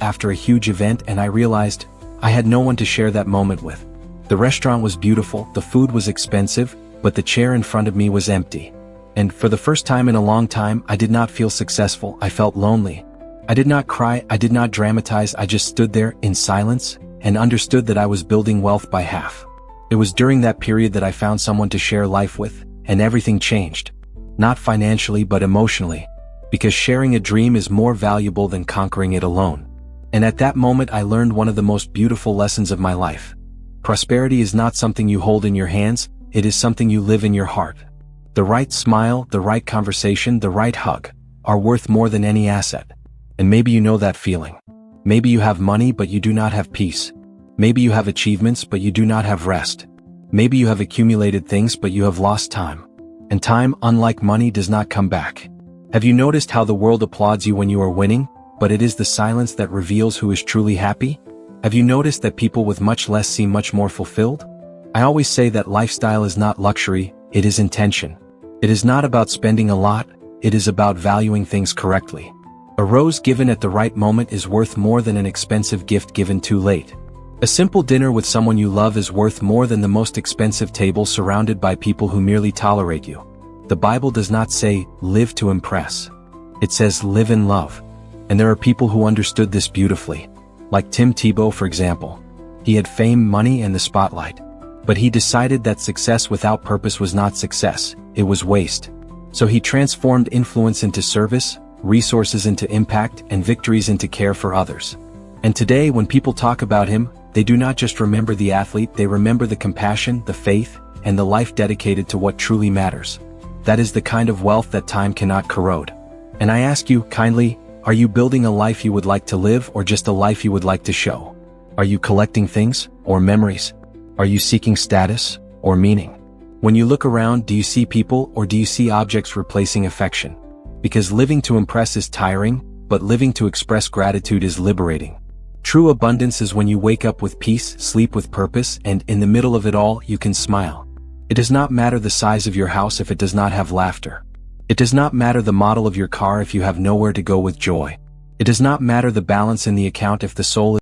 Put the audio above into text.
after a huge event and I realized I had no one to share that moment with. The restaurant was beautiful, the food was expensive, but the chair in front of me was empty. And for the first time in a long time, I did not feel successful, I felt lonely. I did not cry, I did not dramatize, I just stood there in silence and understood that I was building wealth by half. It was during that period that I found someone to share life with, and everything changed. Not financially but emotionally. Because sharing a dream is more valuable than conquering it alone. And at that moment I learned one of the most beautiful lessons of my life. Prosperity is not something you hold in your hands, it is something you live in your heart. The right smile, the right conversation, the right hug are worth more than any asset. And maybe you know that feeling. Maybe you have money but you do not have peace. Maybe you have achievements but you do not have rest. Maybe you have accumulated things but you have lost time. And time, unlike money, does not come back. Have you noticed how the world applauds you when you are winning, but it is the silence that reveals who is truly happy? Have you noticed that people with much less seem much more fulfilled? I always say that lifestyle is not luxury, it is intention. It is not about spending a lot, it is about valuing things correctly. A rose given at the right moment is worth more than an expensive gift given too late. A simple dinner with someone you love is worth more than the most expensive table surrounded by people who merely tolerate you. The Bible does not say, live to impress. It says, live in love. And there are people who understood this beautifully. Like Tim Tebow, for example. He had fame, money, and the spotlight. But he decided that success without purpose was not success, it was waste. So he transformed influence into service, resources into impact, and victories into care for others. And today, when people talk about him, they do not just remember the athlete, they remember the compassion, the faith, and the life dedicated to what truly matters. That is the kind of wealth that time cannot corrode. And I ask you, kindly, are you building a life you would like to live or just a life you would like to show? Are you collecting things or memories? Are you seeking status or meaning? When you look around, do you see people or do you see objects replacing affection? Because living to impress is tiring, but living to express gratitude is liberating. True abundance is when you wake up with peace, sleep with purpose, and in the middle of it all, you can smile. It does not matter the size of your house if it does not have laughter. It does not matter the model of your car if you have nowhere to go with joy. It does not matter the balance in the account if the soul